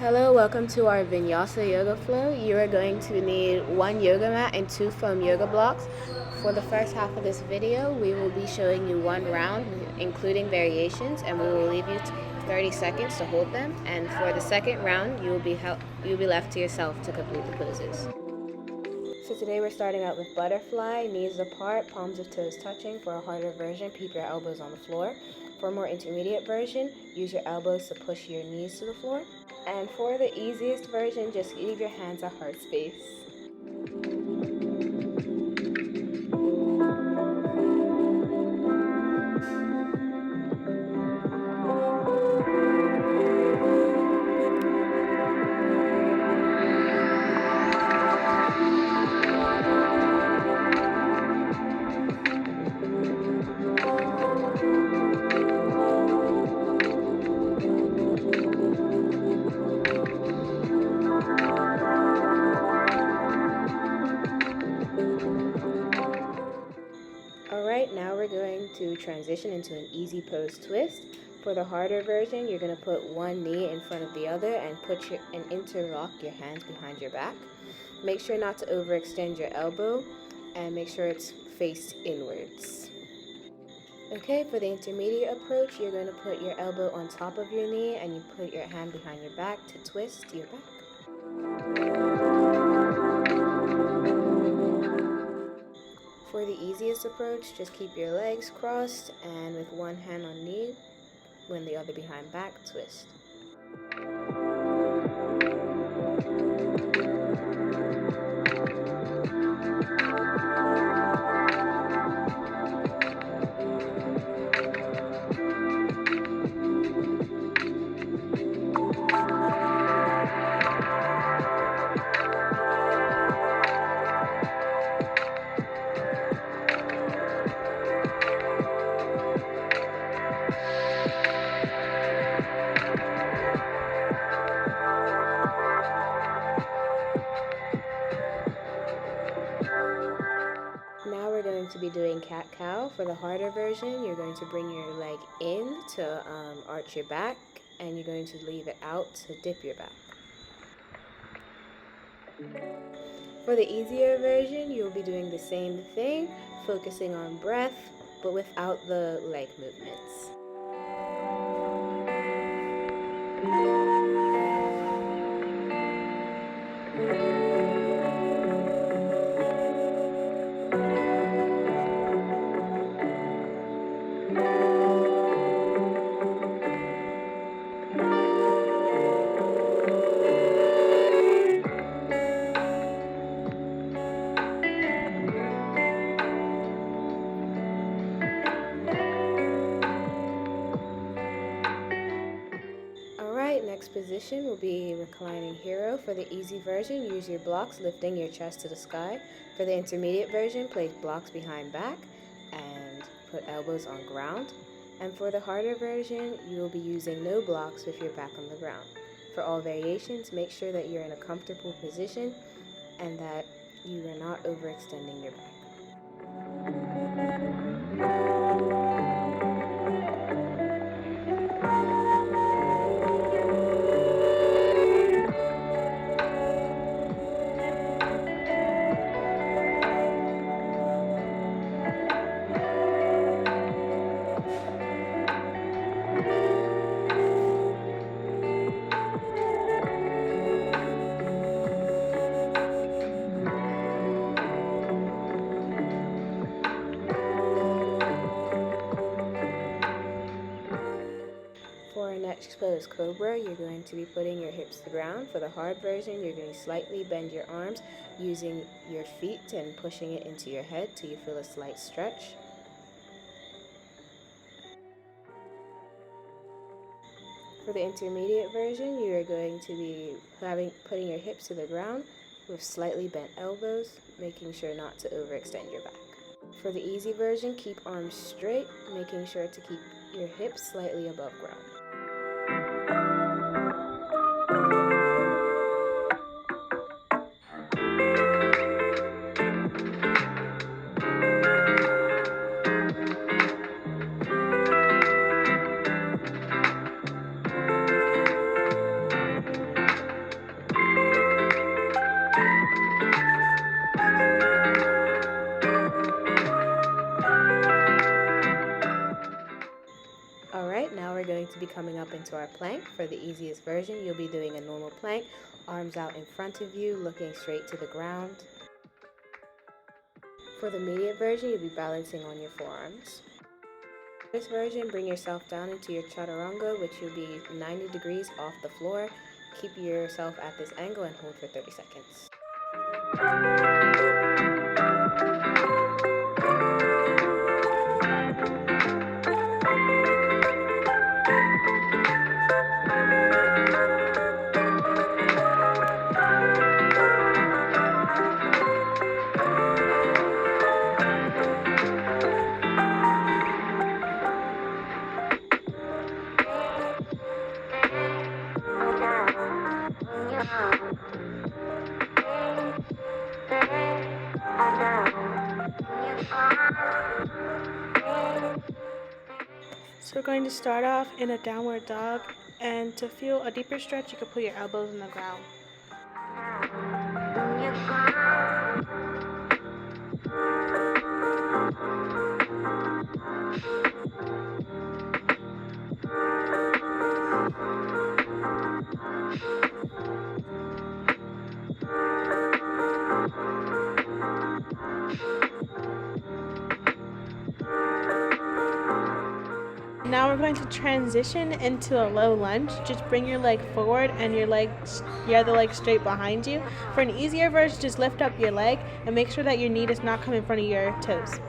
Hello, welcome to our Vinyasa yoga flow. You are going to need one yoga mat and two foam yoga blocks. For the first half of this video, we will be showing you one round, including variations, and we will leave you 30 seconds to hold them. And for the second round, you'll be left to yourself to complete the poses. So today we're starting out with butterfly, knees apart, palms of toes touching. For a harder version, keep your elbows on the floor. For a more intermediate version, use your elbows to push your knees to the floor. And for the easiest version, just leave your hands at heart space. Alright, now we're going to transition into an easy pose twist. For the harder version, you're going to put one knee in front of the other and interlock your hands behind your back. Make sure not to overextend your elbow and make sure it's faced inwards. Okay, for the intermediate approach, you're going to put your elbow on top of your knee and you put your hand behind your back to twist your back. For the easiest approach, just keep your legs crossed and with one hand on knee, when the other behind back, twist. Now we're going to be doing cat-cow. For the harder version, you're going to bring your leg in to arch your back, and you're going to leave it out to dip your back. For the easier version, you'll be doing the same thing, focusing on breath, but without the leg movements. Next position will be reclining hero. For the easy version, use your blocks, lifting your chest to the sky. For the intermediate version, place blocks behind back and put elbows on ground. And for the harder version, you will be using no blocks with your back on the ground. For all variations, make sure that you're in a comfortable position and that you are not overextending your back. For our next pose, Cobra, you're going to be putting your hips to the ground. For the hard version, you're going to slightly bend your arms using your feet and pushing it into your head till you feel a slight stretch. For the intermediate version, you are going to be putting your hips to the ground with slightly bent elbows, making sure not to overextend your back. For the easy version, keep arms straight, making sure to keep your hips slightly above ground. coming up into our plank. For the easiest version, you'll be doing a normal plank, arms out in front of you, looking straight to the ground. For the medium version, you'll be balancing on your forearms. For this version, bring yourself down into your chaturanga, which will be 90 degrees off the floor. Keep yourself at this angle and hold for 30 seconds. So we're going to start off in a downward dog, and to feel a deeper stretch, you can put your elbows on the ground. Now we're going to transition into a low lunge. Just bring your leg forward and your other leg straight behind you. For an easier version, just lift up your leg and make sure that your knee does not come in front of your toes.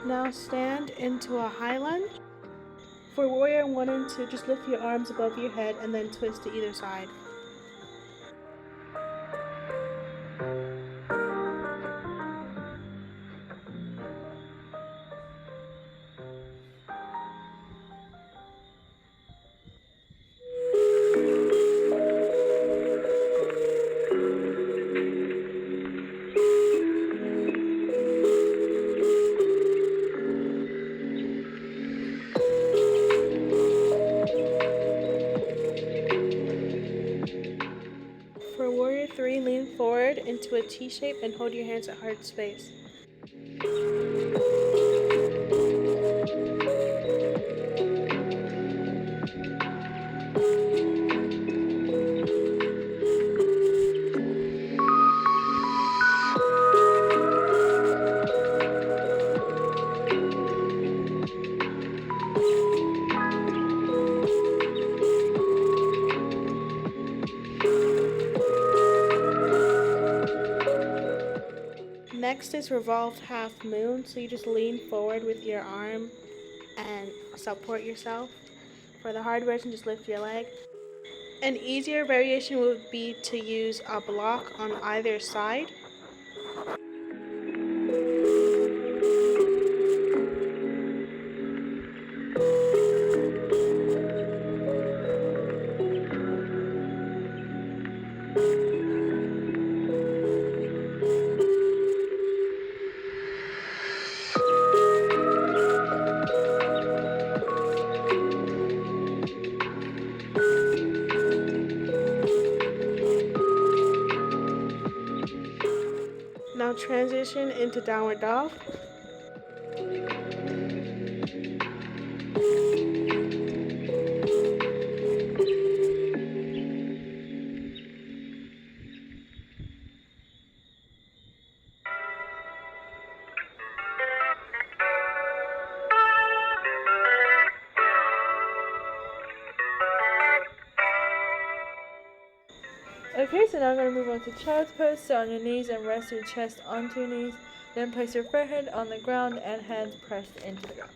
Now stand into a high lunge. For warrior 1 and 2, just lift your arms above your head and then twist to either side. For warrior 3, lean forward into a T shape and hold your hands at heart space. Next is revolved half moon, so you just lean forward with your arm and support yourself. For the hard version, just lift your leg. An easier variation would be to use a block on either side. Now transition into downward dog. Okay, so now I'm going to move on to child's pose. So on your knees and rest your chest onto your knees. Then place your forehead on the ground and hands pressed into the ground.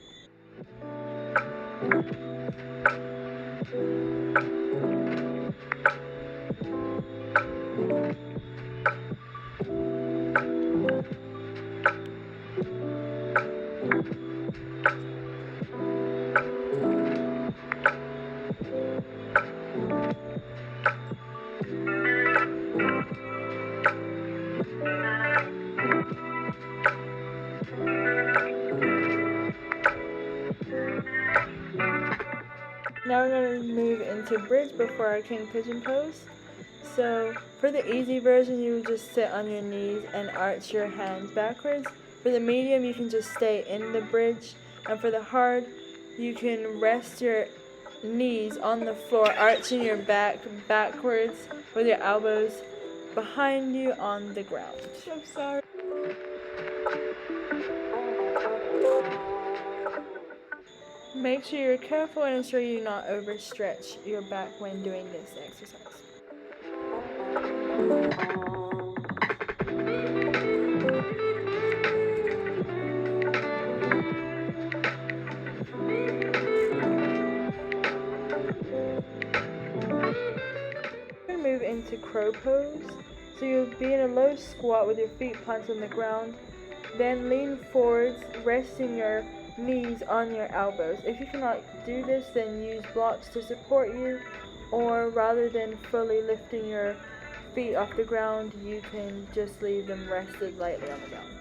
Now we're going to move into bridge before our king pigeon pose. So for the easy version, you would just sit on your knees and arch your hands backwards. For the medium, you can just stay in the bridge. And for the hard, you can rest your knees on the floor, arching your back backwards with your elbows behind you on the ground. I'm sorry. Make sure you're careful and ensure you do not overstretch your back when doing this exercise. Move into crow pose. So you'll be in a low squat with your feet planted on the ground. Then lean forwards, resting your knees on your elbows. If you cannot do this, then use blocks to support you, or rather than fully lifting your feet off the ground, you can just leave them rested lightly on the ground.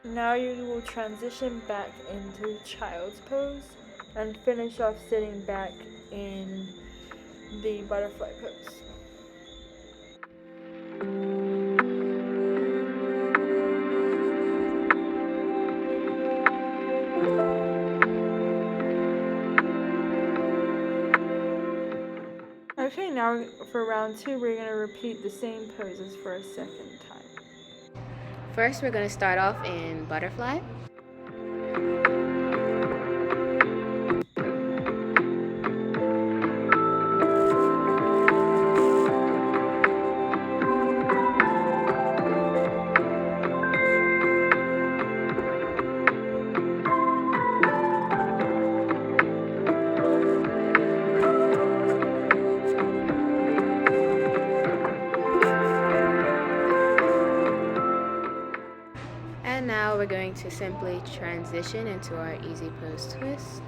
Now you will transition back into child's pose and finish off sitting back in the butterfly pose. Okay, now for round 2, we're going to repeat the same poses for a second time. First, we're going to start off in butterfly. And now we're going to simply transition into our easy pose twist.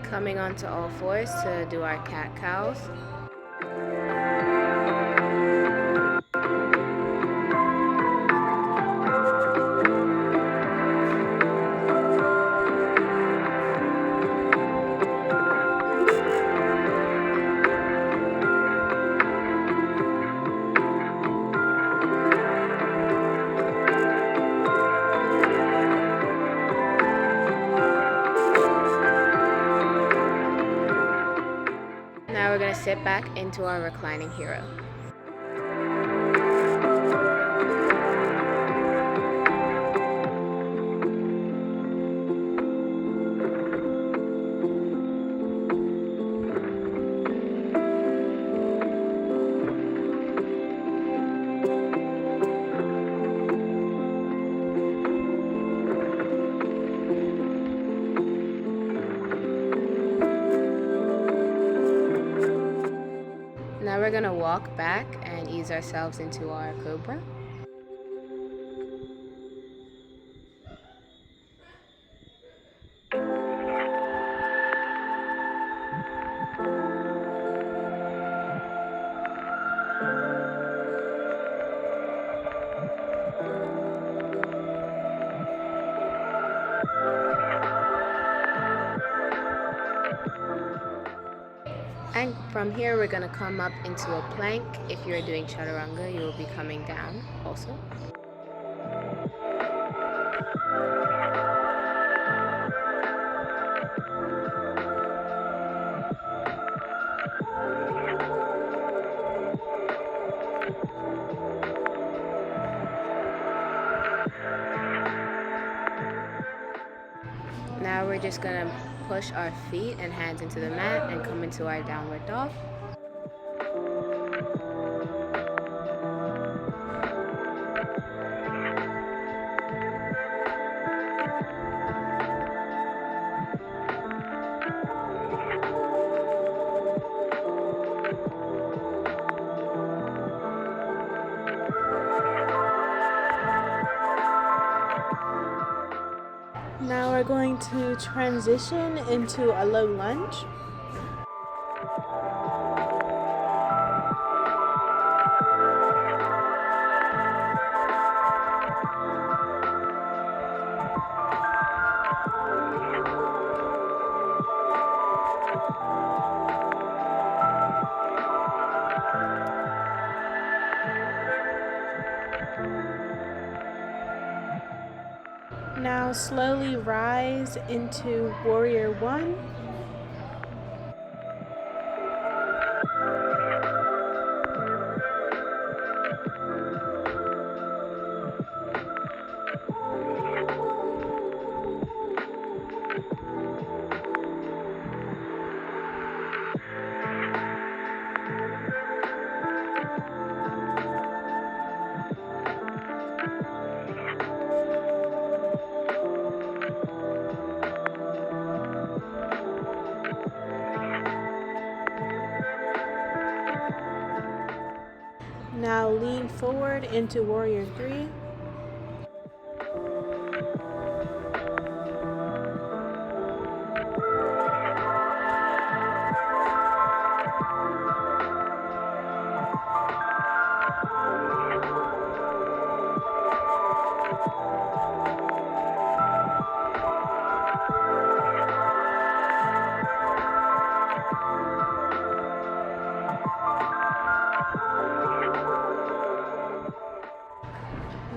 Coming onto all fours to do our cat-cows. Now we're going to sit back into our reclining hero. Now we're going to walk back and ease ourselves into our cobra. And from here, we're going to come up into a plank. If you're doing chaturanga, you will be coming down also. Now we're just going to push our feet and hands into the mat and come into our downward dog. Now we're going to transition into a low lunge. Now slowly rise into Warrior One. Now lean forward into Warrior Three.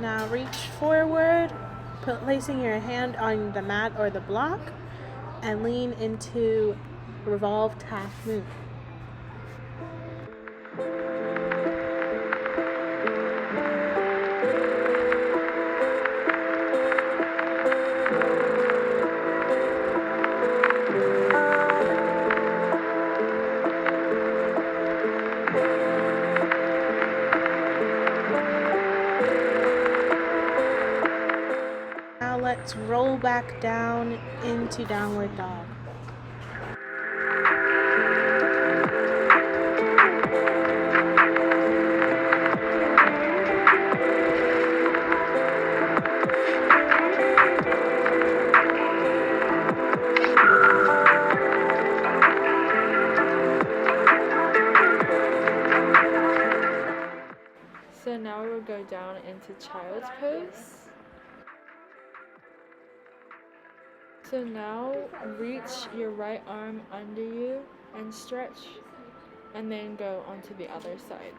Now reach forward, placing your hand on the mat or the block, and lean into revolved half moon. Now let's roll back down into downward dog. So now we'll go down into child's pose. So now reach your right arm under you and stretch, and then go onto the other side.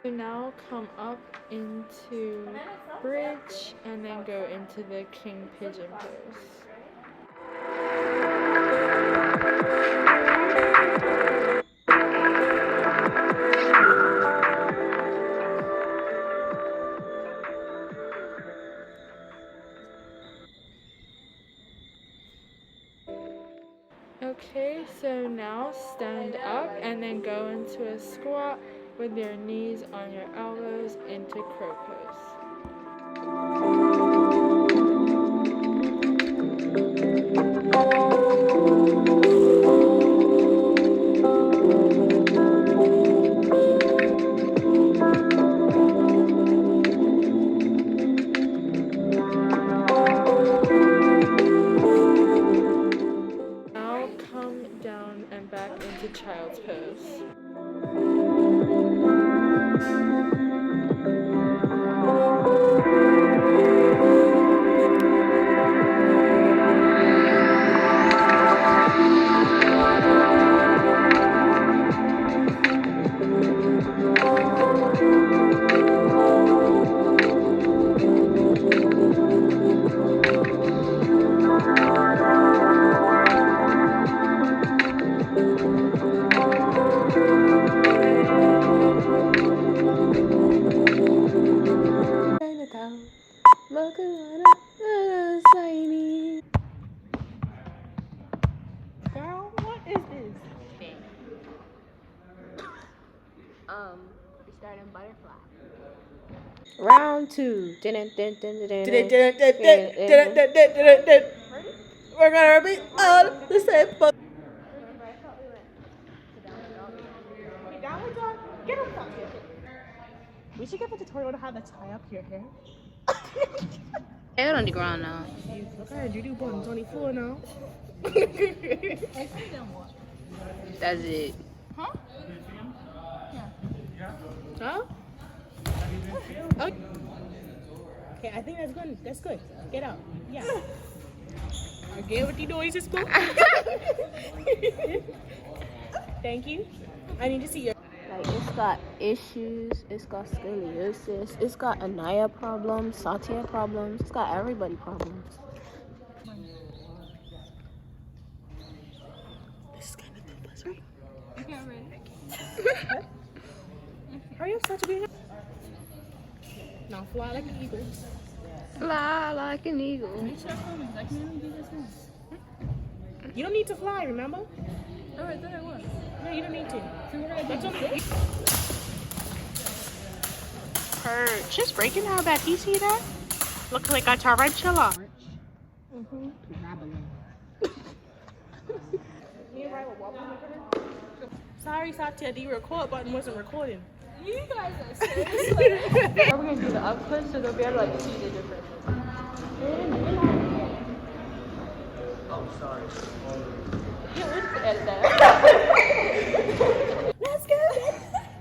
Now come up into bridge and then go into the king pigeon pose. Okay, so now stand up and then go into a squat with your knees on your elbows into crow pose. Now come down and back into child's pose. We start in butterfly. Round 2. We're gonna repeat all the same. Remember, I thought we went to downward dog. Okay, downward dog. Get up, top here. We should get a tutorial on how to tie up your hair. Head on the ground now. Okay, Judy born 24 now. That's it. Huh? Okay, I think that's good. That's good. Get out. Yeah. Again with the noises, bro. Thank you. I need to see your. Like, it's got issues, it's got scoliosis, it's got Anaya problems, Satya problems, it's got everybody problems. This is kind of typos, right? Okay, I'm ready. Hurry up, start to be. Now fly like an eagle. Fly like an eagle. You don't need to fly, remember? Alright, then I was. No, you don't need to. That's okay. Her just breaking out back. You see that? Looks like a tarantula. Sorry, Satya, the record button wasn't recording. You guys are serious. Are we gonna do the up close so they'll be able to like see the difference? Oh, sorry. Yeah, we can edit that. Let's go.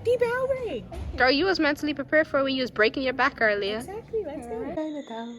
Deep Elray. Girl, you was mentally prepared for when you was breaking your back earlier. Exactly, let's go. Chinatown,